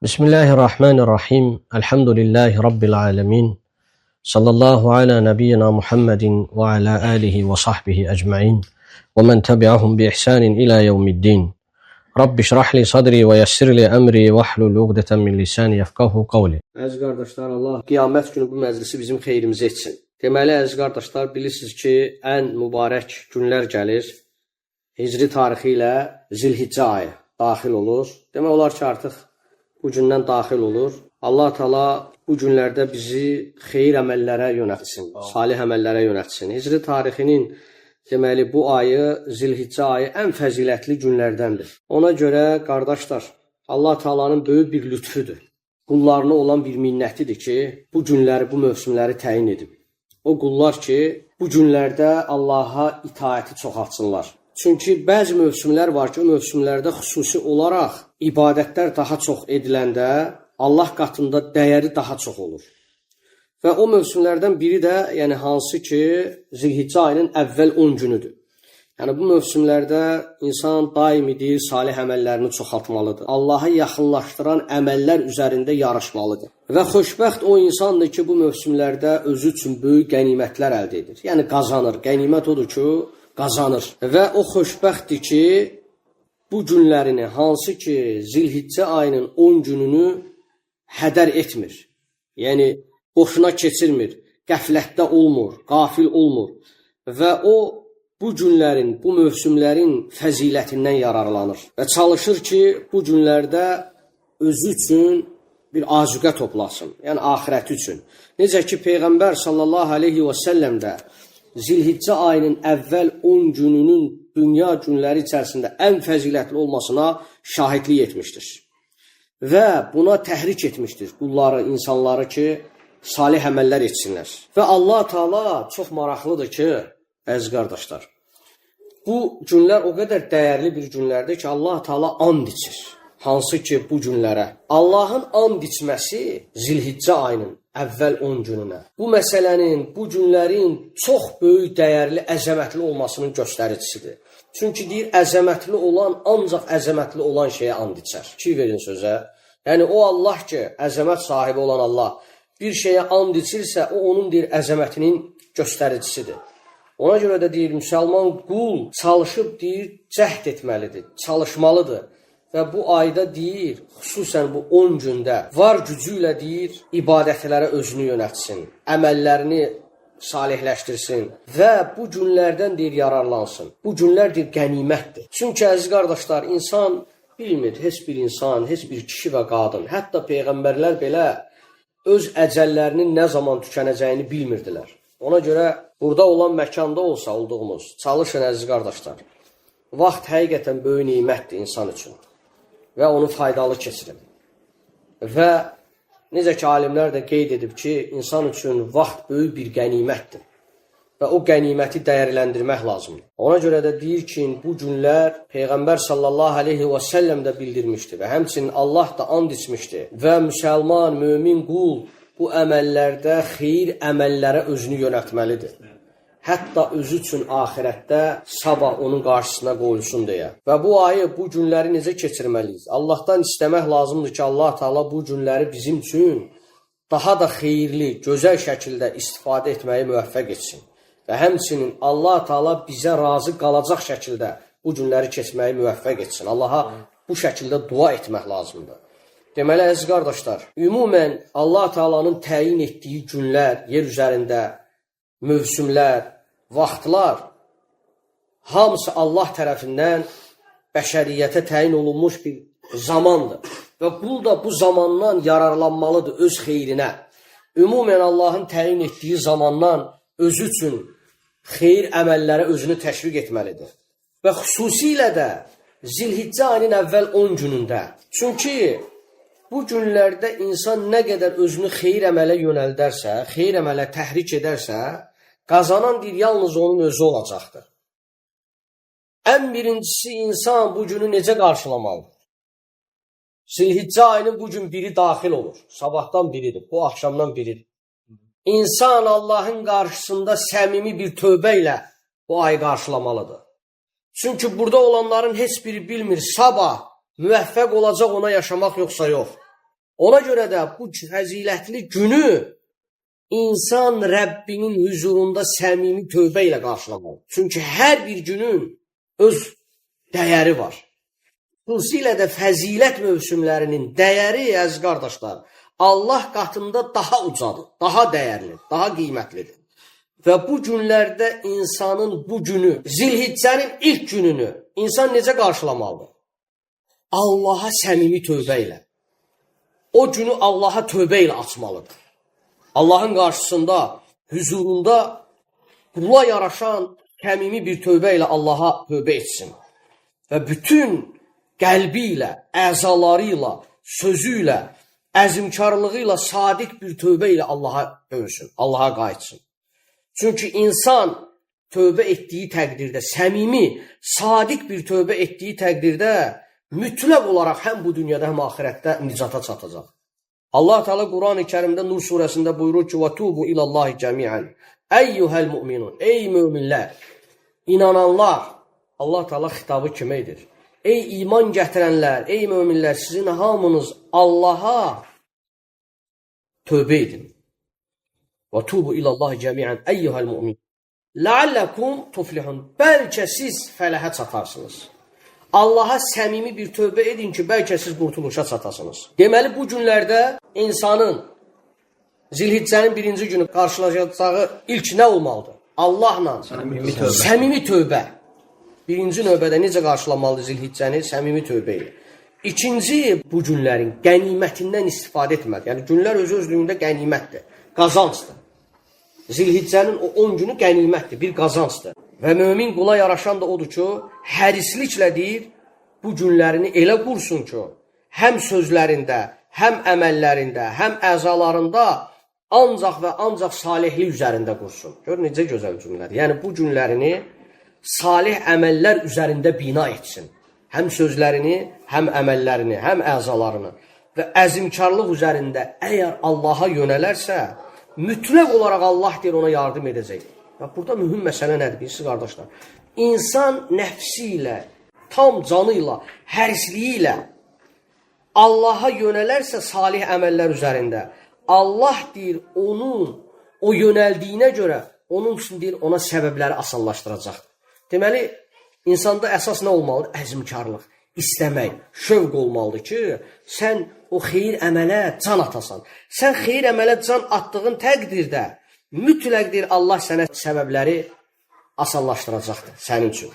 Bismillahirrahmanirrahim. Elhamdülillahi Rabbil alemin. Sallallahu ala nebiyyina Muhammedin ve ala alihi ve sahbihi ecma'in. Ve men tebi'ahum bi ihsanin ila yevmiddin. Rabbi şrahli sadri ve yessirli emri ve hlul uqdeten min lisani yefqahu qavli. Əziz qardaşlar, Allah qiyamət günü bu məclisi bizim xeyrimizə etsin. Deməli, əziz qardaşlar, bilirsiniz ki, ən mübarək günlər gəlir. Hicri tarixi ilə Zilhiccə ayı daxil olur. Demək olar ki, artıq bu gündən daxil olur. Allah Teala bu günlərdə bizi xeyir əməllərə yönəltsin, salih əməllərə yönəltsin. Hicri tarixinin deməli bu ayı, Zilhiccə ayı ən fəzilətli günlərdəndir. Ona görə qardaşlar, Allah Teala'nın böyük bir lütfüdür. Qullarına olan bir minnətidir ki, bu günləri, bu mövsümləri təyin edib. O qullar ki, bu günlərdə Allaha itaəti çoxaltsınlar. Çünki bəzi mövsümlər var ki, o mövsümlərdə xüsusi olaraq ibadətlər daha çox ediləndə Allah qatında dəyəri daha çox olur. Və o mövsümlərdən biri də, yəni hansı ki, Zilhiccə ayının əvvəl 10 günüdür. Yəni bu mövsümlərdə insan daimidir, salih əməllərini çoxaltmalıdır. Allaha yaxınlaşdıran əməllər üzərində yarışmalıdır. Və xoşbəxt o insandır ki, bu mövsümlərdə özü üçün böyük qənimətlər əldə edir. Yəni qazanır. Qənimət odur ki, qazanır. Və o xoşbəxtdir ki, bu günlərini, hansı ki, Zilhiccə ayının 10 gününü hədər etmir. Yəni, boşuna keçirmir, qəflətdə olmur, qafil olmur. Və o, bu günlərin, bu mövsümlərin fəzilətindən yararlanır. Və çalışır ki, bu günlərdə özü üçün bir azuqə toplasın. Yəni, axirəti üçün. Necə ki, Peyğəmbər sallallahu aleyhi və səlləm də Zilhiccə ayının əvvəl 10 gününün dünya günləri içərisində ən fəzilətli olmasına şahidlik etmişdir. Və buna təhrik etmişdir qulları, insanları ki, salih əməllər etsinlər. Və Allah Teala çox maraqlıdır ki, əziz qardaşlar, bu günlər o qədər dəyərli bir günlərdir ki, Allah Teala and içir. Hansı ki, bu günlərə. Allahın and içməsi Zilhiccə ayının əvvəl 10 gününə. Bu məsələnin, bu günlərin çox böyük, dəyərli, əzəmətli olmasının göstəricisidir. Çünki deyir, əzəmətli olan, ancaq əzəmətli olan şeyə and içər. Ki verin sözə. Yəni, o Allah ki, əzəmət sahibi olan Allah, bir şeyə and içirsə, o onun deyir, əzəmətinin göstəricisidir. Ona görə də deyir, müsəlman qul çalışıb deyir, cəhd etməlidir, çalışmalıdır. Və bu ayda deyir, xüsusən bu 10 gündə var gücü ilə deyir, ibadətlərə özünü yönətsin, əməllərini salihləşdirsin və bu günlərdən deyir, yararlansın. Bu günlər deyir, qənimətdir. Çünki əziz qardaşlar, insan bilmir, heç bir insan, heç bir kişi və qadın, hətta peyğəmbərlər belə öz əcəllərinin nə zaman tükənəcəyini bilmirdilər. Ona görə burada olan məkanda olsa olduğumuz, çalışın əziz qardaşlar. Vaxt həqiqətən böyük nimətdir insan üçün və onu faydalı keçirin. Və necə ki, alimlər də qeyd edib ki, insan üçün vaxt böyük bir qənimətdir və o qəniməti dəyərləndirmək lazımdır. Ona görə də deyir ki, bu günlər Peyğəmbər sallallahu aleyhi və səlləm də bildirmişdi və həmçinin Allah da and içmişdi və müsəlman, mömin qul bu əməllərdə xeyir əməllərə özünü yönəltməlidir. Hətta özü üçün axirətdə sabah onun qarşısına qoyulsun deyə. Və bu ayı, bu günləri necə keçirməliyiz? Allahdan istəmək lazımdır ki, Allah Teala bu günləri bizim üçün daha da xeyirli, gözəl şəkildə istifadə etməyi müvəffəq etsin. Və həmçinin Allah Teala bizə razı qalacaq şəkildə bu günləri keçməyi müvəffəq etsin. Allaha bu şəkildə dua etmək lazımdır. Deməli, əziz qardaşlar, ümumən Allah Teala'nın təyin etdiyi günlər, yer üzərində mövsümlər, vaxtlar hamısı Allah tərəfindən bəşəriyyətə təyin olunmuş bir zamandır. Və qul da bu zamandan yararlanmalıdır öz xeyrinə. Ümumən Allahın təyin etdiyi zamandan özü üçün xeyir əməllərə özünü təşviq etməlidir. Və xüsusilə də Zilhiccə ayının əvvəl 10 günündə. Çünki bu günlərdə insan nə qədər özünü xeyir əmələ yönəldərsə, xeyir əmələ təhrik edərsə, qazanan deyir, yalnız onun özü olacaqdır. Ən birincisi, insan bu günü necə qarşılamalıdır? Zilhiccə ayının bu gün biri daxil olur. Sabahdan biridir, bu axşamdan biridir. İnsan Allahın qarşısında səmimi bir tövbə ilə bu ayı qarşılamalıdır. Çünki burada olanların heç biri bilmir, sabah müvəffəq olacaq ona yaşamaq yoxsa yox. Ona görə də bu fəzilətli günü insan Rəbbinin huzurunda səmimi tövbə ilə qarşılamalı. Çünki hər bir günün öz dəyəri var. Xüsusilə də fəzilət mövsümlərinin dəyəri, əziz qardaşlar, Allah qatında daha ucadır, daha dəyərlidir, daha qiymətlidir. Və bu günlərdə insanın bu günü, Zilhiccənin ilk gününü insan necə qarşılamalıdır? Allaha səmimi tövbə ilə. O günü Allaha tövbə ilə açmalıdır. Allahın qarşısında, huzurunda qula yaraşan səmimi bir tövbə ilə Allaha tövbə etsin. Və bütün qəlbi ilə, əzaları ilə, sözü ilə, əzimkarlığı ilə, sadiq bir tövbə ilə Allaha dönsün, Allaha qayıtsın. Çünki insan tövbə etdiyi təqdirdə, səmimi, sadiq bir tövbə etdiyi təqdirdə mütləq olaraq həm bu dünyada, həm axirətdə nicata çatacaq. Allah Teala Quran-ı Kərimdə Nur surəsində buyurur ki: "Və tubu ilallahi cəmiən eyyuhel mu'minun." Ey möminlər, inananlar. Allah Teala xitabı kimə edir? Ey iman gətirənlər, ey möminlər, sizin hamınız Allaha tövbə edin. Və tubu ilallahi cəmiən eyyuhel mu'min. La'allakum tuflihun. Bəlkə siz fələhə çatarsınız. Allaha səmimi bir tövbə edin ki, bəlkə siz qurtuluşa çatasınız. Deməli, bu günlərdə insanın Zilhiccənin birinci günü qarşılaşacağı ilk nə olmalıdır? Allahla səmimi tövbə. Birinci növbədə necə qarşılamalıdır Zilhiccəni? Səmimi tövbə ilə. İkinci, bu günlərin qənimətindən istifadə etmək. Yəni, günlər öz-özlüyündə qənimətdir, qazancdır. Zilhiccənin o 10 günü qənimətdir, bir qazancdır. Və mömin qula yaraşan da odur ki, hərisliklə deyir, bu günlərini elə qursun ki, həm sözlərində, həm əməllərində, həm əzalarında ancaq və ancaq salihlik üzərində qursun. Gör, necə gözəl cümlədir. Yəni, bu günlərini salih əməllər üzərində bina etsin. Həm sözlərini, həm əməllərini, həm əzalarını və əzimkarlıq üzərində əgər Allaha yönələrsə, mütləq olaraq Allah deyir, ona yardım edəcək. Və burada mühüm məsələ nədir, bilirsiniz qardaşlar? İnsan nəfsi ilə, tam canı ilə, hərisliyi ilə Allaha yönələrsə salih əməllər üzərində, Allah deyir, onun o yönəldiyinə görə, onun üçün deyir, ona səbəbləri asanlaşdıracaqdır. Deməli, insanda əsas nə olmalıdır? Əzimkarlıq, istəmək, şövq olmalıdır ki, sən o xeyir əmələ can atasan. Sən xeyir əmələ can attığın təqdirdə mütləqdir Allah sənə səbəbləri asanlaşdıracaqdır sənin üçün.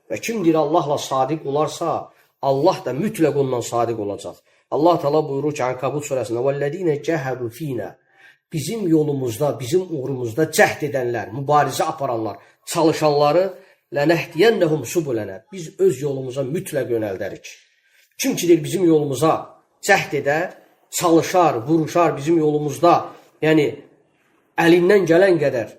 Və kimdir Allahla sadiq olarsa, Allah da mütləq ondan sadiq olacaq. Allah Teala buyurur ki, Ankabut surəsində: "Vəllədinə cəhədu fina." Bizim yolumuzda, bizim uğrumuzda cəhd edənlər, mübarizə aparanlar, çalışanları lənəhdiyənnəhum subulənə. Biz öz yolumuza mütləq yönəldərik. Kim ki deyir, bizim yolumuza cəhd edər, çalışar, vuruşar bizim yolumuzda, yəni əlindən gələn qədər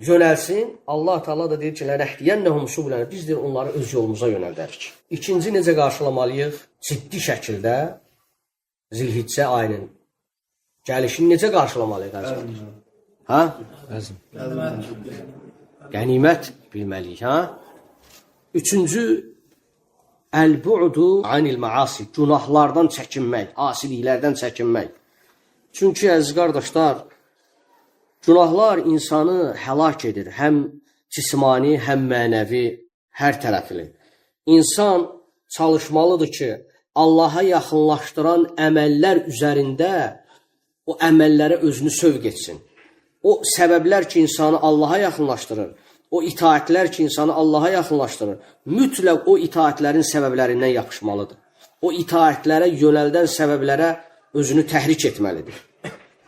yönəlsin, Allah Teala da deyir ki, lənəhdiyənnəhum subulənə. Biz deyir, onları öz yolumuza yönəldərik. İkinci, necə qarşılamalıyıq? Ciddi şəkildə Zilhiccə ayının gəlişini necə qarşılamalıyıq? Ha? Qənimət bilməliyik, ha? Üçüncü, əl-bu'du anil maasi, günahlardan çəkinmək, asiliklərdən çəkinmək. Çünki, əziz qardaşlar, günahlar insanı həlak edir, həm cismani, həm mənəvi, hər tərəfli. İnsan çalışmalıdır ki, Allaha yaxınlaşdıran əməllər üzərində o əməllərə özünü sövq etsin. O səbəblər ki, insanı Allaha yaxınlaşdırır, o itaətlər ki, insanı Allaha yaxınlaşdırır, mütləq o itaətlərin səbəblərindən yapışmalıdır. O itaətlərə yönəldən səbəblərə özünü təhrik etməlidir.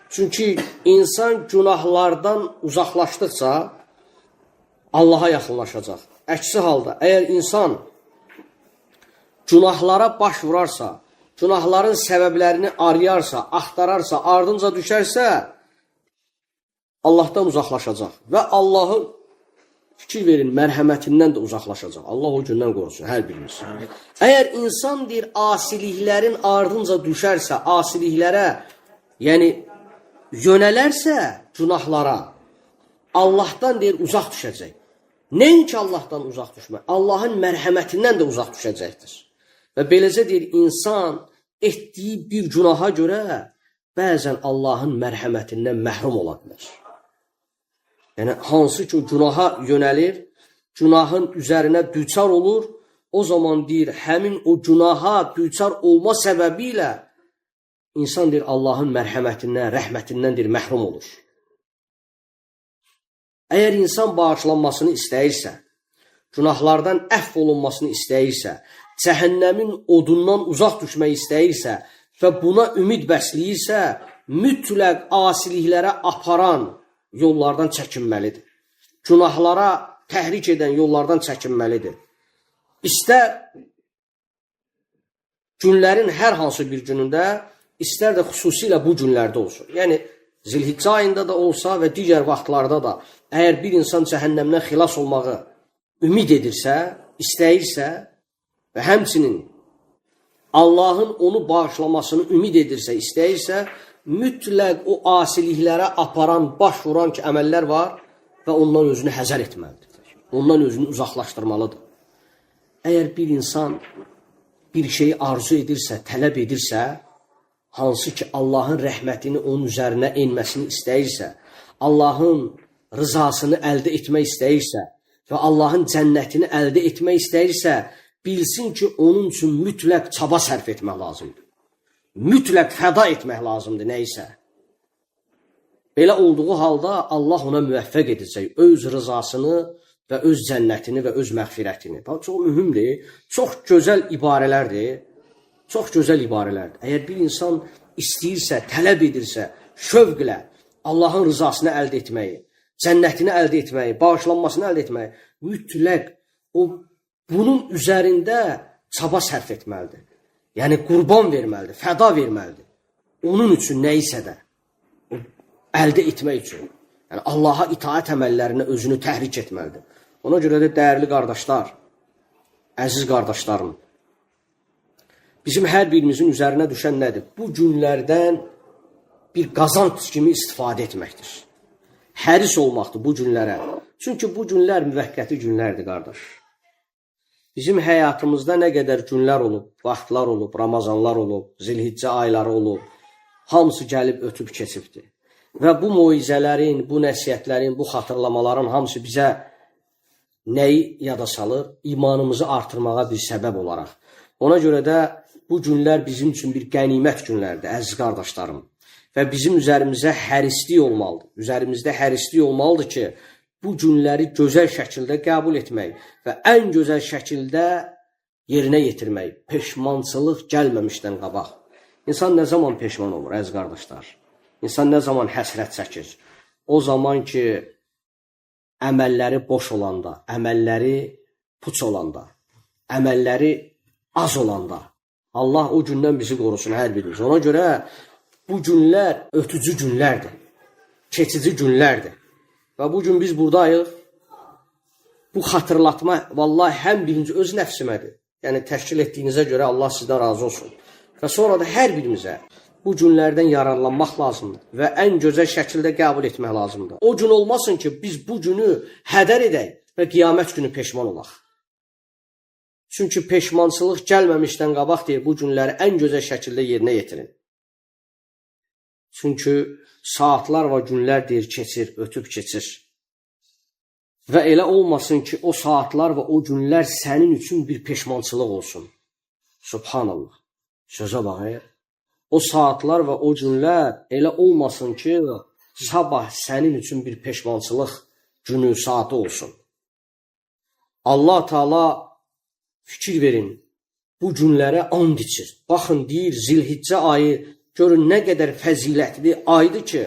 Çünki insan günahlardan uzaqlaşdıqca Allaha yaxınlaşacaq. Əksi halda, əgər insan günahlara baş vurarsa, günahların səbəblərini arayarsa, axtararsa, ardınca düşərsə, Allahdan uzaqlaşacaq və Allahın, fikir verin, mərhəmətindən də uzaqlaşacaq. Allah o gündən qorusun, hər birimiz. Əgər insan deyir, asiliklərin ardınca düşərsə, asiliklərə, yəni yönələrsə günahlara, Allahdan deyir, uzaq düşəcək. Nəinki Allahdan uzaq düşmək, Allahın mərhəmətindən də uzaq düşəcəkdir. Və beləcə deyir, insan etdiyi bir günaha görə bəzən Allahın mərhəmətindən məhrum ola bilər. Yəni, hansı ki, o günaha yönəlir, günahın üzərinə düçar olur, o zaman deyir, həmin o günaha düçar olma səbəbi ilə insan deyir, Allahın mərhəmətindən, rəhmətindən deyir, məhrum olur. Əgər insan bağışlanmasını istəyirsə, günahlardan əhv olunmasını istəyirsə, cəhənnəmin odundan uzaq düşmək istəyirsə və buna ümid bəsləyirsə, mütləq asiliklərə aparan yollardan çəkinməlidir. Günahlara təhrik edən yollardan çəkinməlidir. İstər günlərin hər hansı bir günündə, istər də xüsusilə bu günlərdə olsun. Yəni, Zilhiccə ayında da olsa və digər vaxtlarda da, əgər bir insan cəhənnəmdən xilas olmağı ümid edirsə, istəyirsə və həmçinin Allahın onu bağışlamasını ümid edirsə, istəyirsə, mütləq o asiliklərə aparan, baş vuran ki, əməllər var və ondan özünü həzər etməlidir. Ondan özünü uzaqlaşdırmalıdır. Əgər bir insan bir şeyi arzu edirsə, tələb edirsə, hansı ki Allahın rəhmətini onun üzərinə enməsini istəyirsə, Allahın rızasını əldə etmək istəyirsə və Allahın cənnətini əldə etmək istəyirsə, bilsin ki, onun üçün mütləq çaba sərf etmək lazımdır. Mütləq fəda etmək lazımdır nəyisə. Belə olduğu halda Allah ona müvəffəq edəcək öz rızasını və öz cənnətini və öz məğfirətini. Çox mühümdür, çox gözəl ibarələrdir. Çox gözəl ibarələrdir. Əgər bir insan istəyirsə, tələb edirsə, şövqlə Allahın rızasını əldə etməyi, cənnətini əldə etməyi, bağışlanmasını əldə etməyi, mütləq bunun üzərində çaba sərf etməlidir. Yəni, qurban verməlidir, fəda verməlidir. Onun üçün nəyisə də əldə etmək üçün. Yəni, Allaha itaət əməllərinə özünü təhrik etməlidir. Ona görə də dəyərli qardaşlar, əziz qardaşlarım, bizim hər birimizin üzərinə düşən nədir? Bu günlərdən bir qazanc kimi istifadə etməkdir. Həris olmaqdır bu günlərə. Çünki bu günlər müvəqqəti günlərdir, qardaş. Bizim həyatımızda nə qədər günlər olub, vaxtlar olub, Ramazanlar olub, Zilhiccə ayları olub, hamısı gəlib ötüb keçibdir. Və bu moizələrin, bu nəsiyyətlərin, bu xatırlamaların hamısı bizə nəyi yada salır? İmanımızı artırmağa bir səbəb olaraq. Ona görə də bu günlər bizim üçün bir qənimət günlərdir, əziz qardaşlarım. Və bizim üzərimizə hərislik olmalıdır. Üzərimizdə hərislik olmalıdır ki, bu günləri gözəl şəkildə qəbul etmək və ən gözəl şəkildə yerinə yetirmək. Peşmançılıq gəlməmişdən qabaq. İnsan nə zaman peşman olur, əziz qardaşlar? İnsan nə zaman həsrət çəkir? O zaman ki, əməlləri boş olanda, əməlləri puç olanda, əməlləri az olanda. Allah o gündən bizi qorusun hər birimiz. Ona görə bu günlər ötücü günlərdir, keçici günlərdir. Və bugün biz buradayıq. Bu xatırlatma vallahi həm birinci öz nəfsimədir. Yəni təşkil etdiyinizə görə Allah sizdən razı olsun. Və sonra da hər birimizə bu günlərdən yararlanmaq lazımdır və ən gözəl şəkildə qəbul etmək lazımdır. O gün olmasın ki, biz bu günü hədər edək və qiyamət günü peşman olaq. Çünki peşmançılıq gəlməmişdən qabaq deyir, bu günləri ən gözəl şəkildə yerinə yetirin. Çünki saatlar və günlər deyir, keçir, ötüb keçir. Və elə olmasın ki, o saatlar və o günlər sənin üçün bir peşmançılıq olsun. Subhanallah. Sözə bax, o saatlar və o günlər elə olmasın ki, sabah sənin üçün bir peşmançılıq günü, saati olsun. Allah Teala fikir verin, bu günlərə and içir. Baxın, deyir, Zilhiccə ayı görün nə qədər fəzilətli aydır ki,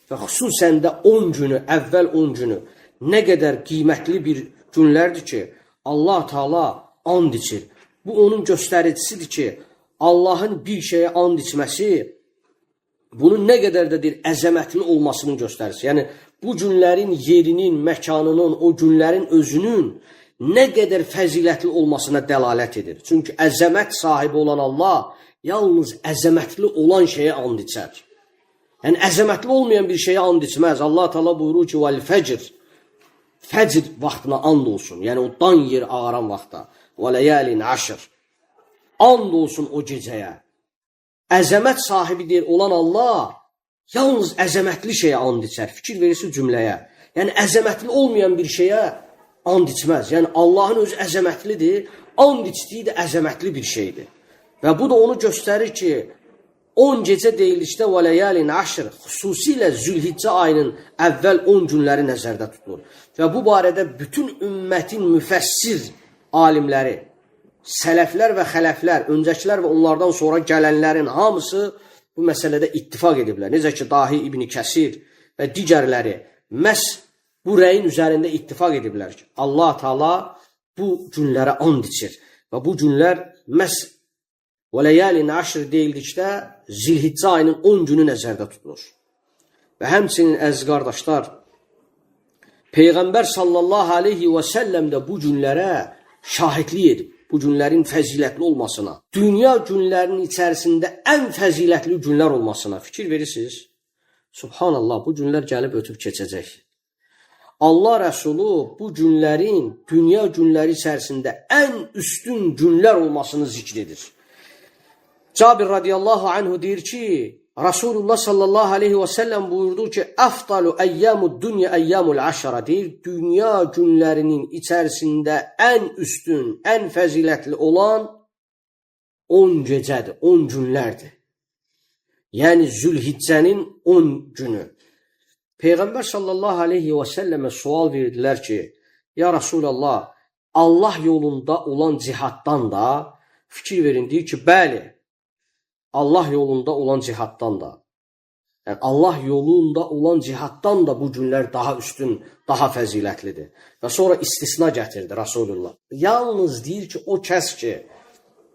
və xüsusən də 10 günü, əvvəl 10 günü nə qədər qiymətli bir günlərdir ki, Allah Teala and içir. Bu onun göstəricisidir ki, Allahın bir şeyə and içməsi, bunun nə qədər də deyir, əzəmətli olmasının göstəricisi. Yəni, bu günlərin yerinin, məkanının, o günlərin özünün nə qədər fəzilətli olmasına dəlalət edir. Çünki əzəmət sahibi olan Allah yalnız əzəmətli olan şeyə and içər. Yəni, əzəmətli olmayan bir şeyə and içməz. Allah Teala buyurur ki, vəl-fəcr, fəcr vaxtına and olsun. Yəni, o dan yer ağaran vaxta. Və ləyəlin aşır. And olsun o gecəyə. əzəmət sahibidir olan Allah yalnız əzəmətli şeyə and içər. Fikir verirsiniz cümləyə. Yəni əzəmətli olmayan bir şeyə and içməz. Yəni Allahın özü əzəmətlidir, and içdiyi də əzəmətli bir şeydir. Və bu da onu göstərir ki, 10 gecə deyilikdə və ləyalin əşr, xüsusilə Zülhiccə ayının əvvəl 10 günləri nəzərdə tutulur. Və bu barədə bütün ümmətin müfəssir alimləri, sələflər və xələflər, öncəkilər və onlardan sonra gələnlərin hamısı bu məsələdə ittifaq ediblər. Necə ki, Dahi İbn Kəsir və digərləri məhz bu rəyin üzərində ittifaq ediblər ki, Allah Taala bu günlərə and içir. Və bu günlər məhz və ləyalin əşr deyildikdə Zilhiccə ayının 10 günü nəzərdə tutulur. Və həmçinin əziz qardaşlar, Peyğəmbər sallallahu aleyhi və səlləm də bu günlərə şahidlik edib. Bu günlərin fəzilətli olmasına, dünya günlərinin içərisində ən fəzilətli günlər olmasına fikir verirsiniz. Subhanallah, bu günlər gəlib ötüb keçəcək. Allah Rəsulu bu günlərin dünya günləri içərisində ən üstün günlər olmasını zikr edir. Cabir radiyallahu anhu deyir ki, Rasulullah sallallahu aleyhi və səlləm buyurdu ki, əfdalu əyyamud dünya əyyamul əşara deyir, dünya günlərinin içərisində ən üstün, ən fəzilətli olan 10 gecədir, 10 günlərdir. Yəni Zülhiccənin 10 günü. Peyğəmbər sallallahu aleyhi və səlləmə sual verdilər ki, ya Rasulallah, Allah yolunda olan cihaddan da fikir verin, deyir ki, bəli, Allah yolunda olan cihaddan da. Yəni Allah yolunda olan cihaddan da bu günlər daha üstün, daha fəzilətlidir. Və sonra istisna gətirdi Rasulullah. Yalnız deyir ki, o kəs ki,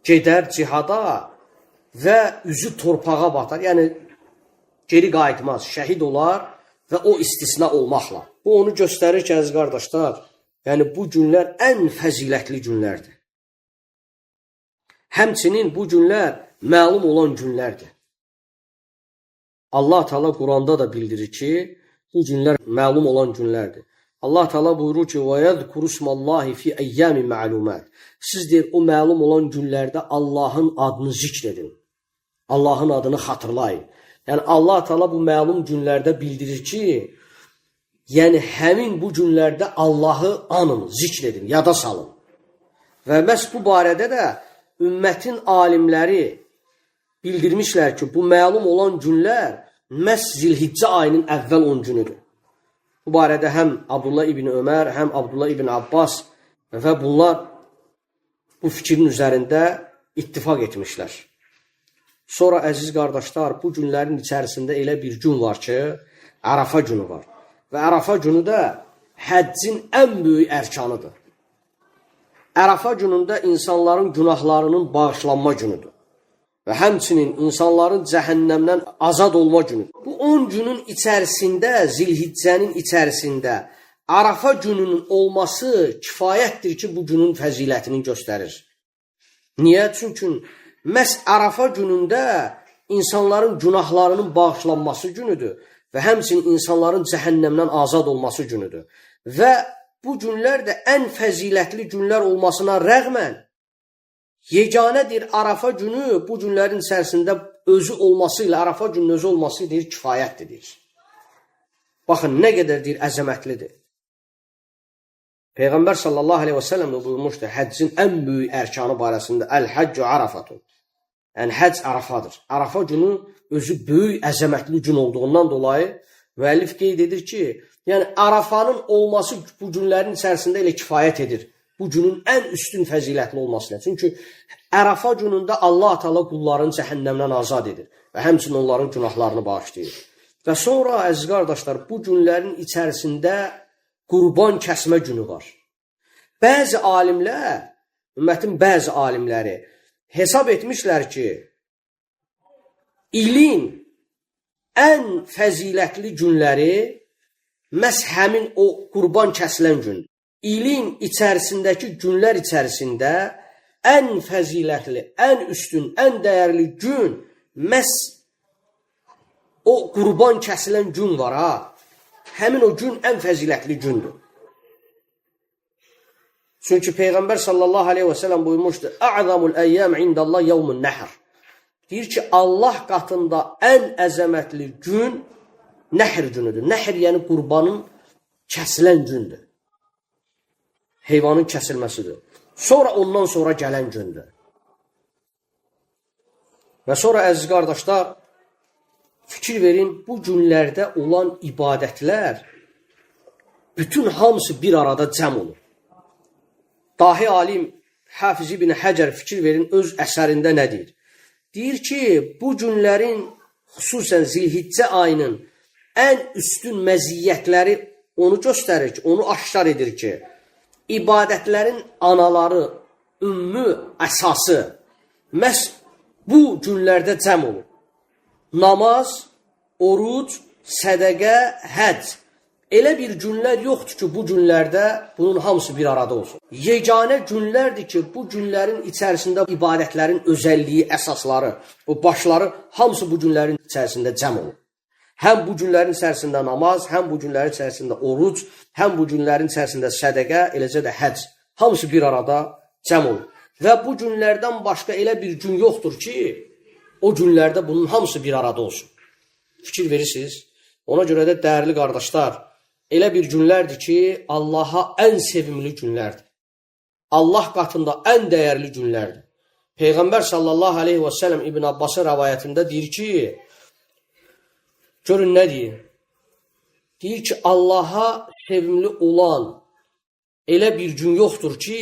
gedər cihada və üzü torpağa batar, yəni geri qayıtmaz, şəhid olar və o istisna olmaqla. Bu onu göstərir ki, əziz qardaşlar, yəni bu günlər ən fəzilətli günlərdir. Həmçinin bu günlər məlum olan günlərdir. Allah Teala Quranda da bildirir ki, bu günlər məlum olan günlərdir. Allah Teala buyurur ki, وَيَذْكُرُ اسْمَ اللّٰهِ فِي اَيَّامِ مَعْلُومَاتٍ Siz deyir, o məlum olan günlərdə Allahın adını zikr edin. Allahın adını xatırlayın. Yəni Allah Teala bu məlum günlərdə bildirir ki, yəni həmin bu günlərdə Allahı anın, zikr edin, yada salın. Və məhz bu barədə də ümmətin alimləri bildirmişlər ki, bu məlum olan günlər məhz Zilhiccə ayının əvvəl 10 günüdür. Bu barədə həm Abdullah ibn Ömər, həm Abdullah ibn Abbas və bunlar bu fikrin üzərində ittifaq etmişlər. Sonra əziz qardaşlar, bu günlərin içərisində elə bir gün var ki, Ərafa günü var. Və Ərafa günü də həccin ən böyük ərkanıdır. Ərafa günündə insanların günahlarının bağışlanma günüdür. Və həmçinin insanların cəhənnəmdən azad olma günüdür. Bu 10 günün içərisində, Zilhiccənin içərisində Ərafa gününün olması kifayətdir ki, bu günün fəzilətini göstərir. Niyə? Çünki məhz Ərafa günündə insanların günahlarının bağışlanması günüdür və həmçinin insanların cəhənnəmdən azad olması günüdür. Və bu günlər də ən fəzilətli günlər olmasına rəğmən yeganədir Ərafa günü bu günlərin içərisində özü olması ilə, Ərafa günün özü olması deyir, kifayətdir. Baxın, nə qədər deyir, əzəmətlidir. Peyğəmbər sallallahu aleyhi və səlləm də buyurmuşdur, həccin ən böyük ərkanı barəsində, Əl-Həccu Ərafatun. Yəni, həcc Ərafadır. Ərafa günü özü böyük, əzəmətli gün olduğundan dolayı müəllif qeyd edir ki, yəni Ərafanın olması bu günlərin içərisində elə kifayət edir. Bu günün ən üstün fəzilətli olmasına. Çünki Ərafa günündə Allah Teala qullarını cəhənnəmdən azad edir və həmçinin onların günahlarını bağışlayır. Və sonra, əziz qardaşlar, bu günlərin içərisində qurban kəsmə günü var. Bəzi alimlər, ümmətin bəzi alimləri hesab etmişlər ki, ilin ən fəzilətli günləri məhz həmin o qurban kəsilən gün. İlin içərisindəki günlər içərisində ən fəzilətli, ən üstün, ən dəyərli gün məhz o qurban kəsilən gün var ha. Həmin o gün ən fəzilətli gündür. Çünki Peyğəmbər sallallahu aleyhi və səlləm buyurmuşdur, Ə'zamul əyyəm indəllah yevmun nəhr. Deyir ki, Allah qatında ən əzəmətli gün Nəhr günüdür. Nəhr yəni qurbanın kəsilən gündür. Heyvanın kəsilməsidir. Sonra ondan sonra gələn gündür. Və sonra əziz qardaşlar, fikir verin, bu günlərdə olan ibadətlər bütün hamısı bir arada cəm olur. Dahi alim Hafiz İbn Həcər fikir verin öz əsərində nə deyir? Deyir ki, bu günlərin xüsusən Zilhiccə ayının ən üstün məziyyətləri onu göstərir ki, onu aşkar edir ki, ibadətlərin anaları, ümmü, əsası məhz bu günlərdə cəm olur. Namaz, oruc, sədəqə, həc. Elə bir günlər yoxdur ki, bu günlərdə bunun hamısı bir arada olsun. Yeganə günlərdir ki, bu günlərin içərisində ibadətlərin özəlliyi, əsasları, bu başları hamısı bu günlərin içərisində cəm olur. Həm bu günlərin içərisində namaz, həm bu günlərin içərisində oruc, həm bu günlərin içərisində sədəqə, eləcə də həc. Hamısı bir arada cəm olur. Və bu günlərdən başqa elə bir gün yoxdur ki, o günlərdə bunun hamısı bir arada olsun. Fikir verirsiniz. Ona görə də dəyərli qardaşlar, elə bir günlərdir ki, Allaha ən sevimli günlərdir. Allah qatında ən dəyərli günlərdir. Peyğəmbər sallallahu aleyhi və səlləm İbn Abbasın rəvayətində deyir ki, görün nə deyir? Deyir ki, Allaha sevimli olan elə bir gün yoxdur ki,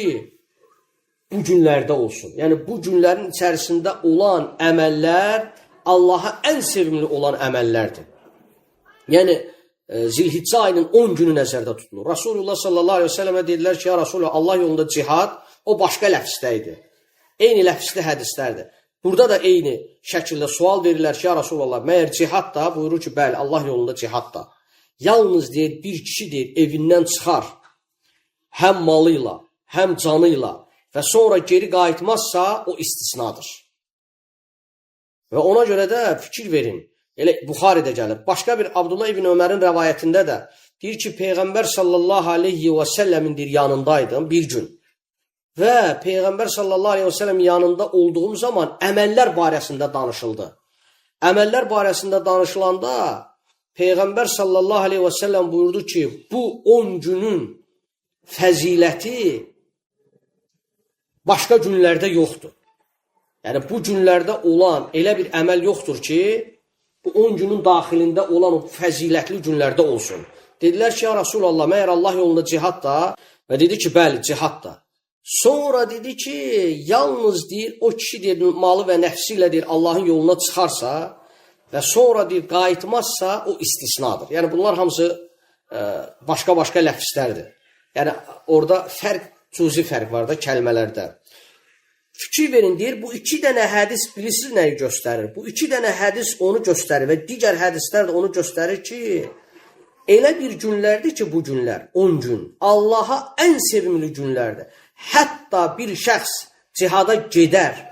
bu günlərdə olsun. Yəni, bu günlərin içərisində olan əməllər Allaha ən sevimli olan əməllərdir. Yəni, Zilhiccə ayının 10 günü nəzərdə tutulur. Rasulullah sallallahu aleyhi ve sellemə dedilər ki, ya Rasulullah, Allah yolunda cihad, o başqa ləfsdə idi. Eyni ləfsdə hədislərdir. Burada da eyni şəkildə sual verirlər ki, ya Rasulullah, məyər cihad da, buyurur ki, bəli, Allah yolunda cihad da. Yalnız deyir, bir kişi deyir, evindən çıxar, həm malıyla, həm canıyla və sonra geri qayıtmazsa, o istisnadır. Və ona görə də fikir verin, elə Buxaridə gəlir. Başqa bir Abdullah ibn Ömərin rəvayətində də deyir ki, Peyğəmbər sallallahu aleyhi və səlləmin yanındaydım bir gün. Və Peyğəmbər sallallahu aleyhi və səlləm yanında olduğum zaman əməllər barəsində danışıldı. Əməllər barəsində danışılanda Peyğəmbər sallallahu aleyhi və səlləm buyurdu ki, bu 10 günün fəziləti başqa günlərdə yoxdur. Yəni, bu günlərdə olan elə bir əməl yoxdur ki, bu 10 günün daxilində olan o fəzilətli günlərdə olsun. Dedilər ki, ya Rasulallah, məyər Allah yolunda cihad da? Və dedi ki, bəli, cihad da. Sonra dedi ki, yalnız deyir, o kişi deyir, malı və nəfsi ilə deyir, Allahın yoluna çıxarsa və sonra deyir, qayıtmazsa, o istisnadır. Yəni, bunlar hamısı başqa-başqa ləfslərdir. Yəni, orada cüzi fərq var da kəlmələrdə. Fikir verin, deyir, bu 2 dənə hədis bilirsiniz nəyi göstərir? Bu 2 dənə hədis onu göstərir və digər hədislər də onu göstərir ki, elə bir günlərdir ki, bu günlər, 10 gün, Allaha ən sevimli günlərdir. Hətta bir şəxs cihada gedər,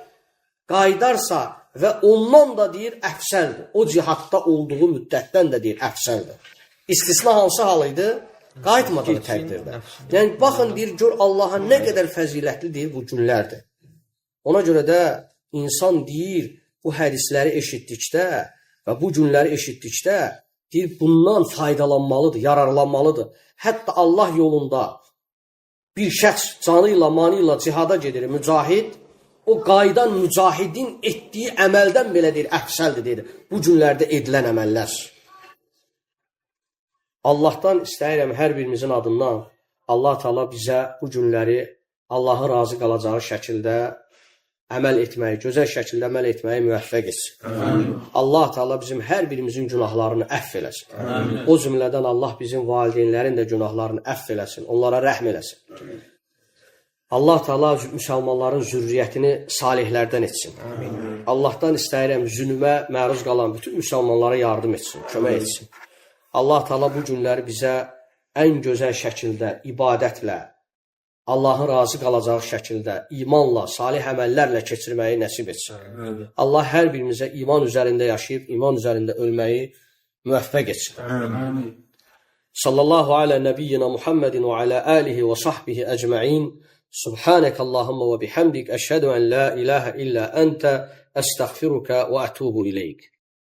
qayıdarsa və ondan da deyir, əfsəldir. O cihadda olduğu müddətdən də deyir, əfsəldir. İstisna hansı hal idi? Qayıtmadığı təqdirdə. Yəni, baxın, deyir, gör Allaha nə qədər fəzilətli deyir bu günlərdir. Ona görə də insan deyir, bu hədisləri eşitdikdə və bu günləri eşitdikdə deyir, bundan faydalanmalıdır, yararlanmalıdır. Hətta Allah yolunda bir şəxs canı ilə, manı ilə cihada gedir, mücahid, o qaydan mücahidin etdiyi əməldən belə deyir, əfsəldir deyir, bu günlərdə edilən əməllər. Allahdan istəyirəm hər birimizin adından, Allah Teala bizə bu günləri Allahın razı qalacağı şəkildə əməl etməyi, gözəl şəkildə əməl etməyi müvəffəq etsin. Allah Teala bizim hər birimizin günahlarını əfv eləsin. O cümlədən Allah bizim valideynlərin də günahlarını əfv eləsin, onlara rəhm eləsin. Allah Teala müsəlmanların zürriyyətini salihlərdən etsin. Allahdan istəyirəm zülmə məruz qalan bütün müsəlmanlara yardım etsin, kömək etsin. Allah Teala bu günləri bizə ən gözəl şəkildə, ibadətlə, Allahın razı qalacağı şəkildə, imanla, salih əməllərlə keçirməyi nəsib etsin. Allah hər birimizə iman üzərində yaşayıb, iman üzərində ölməyi müvəffəq etsin. Sallallahu alə nəbiyyina Muhammedin və alə alihi və sahbihi əcməin. سبحانك اللهم وبحمدك أشهد أن لا إله إلا أنت أستغفرك وأتوب إليك.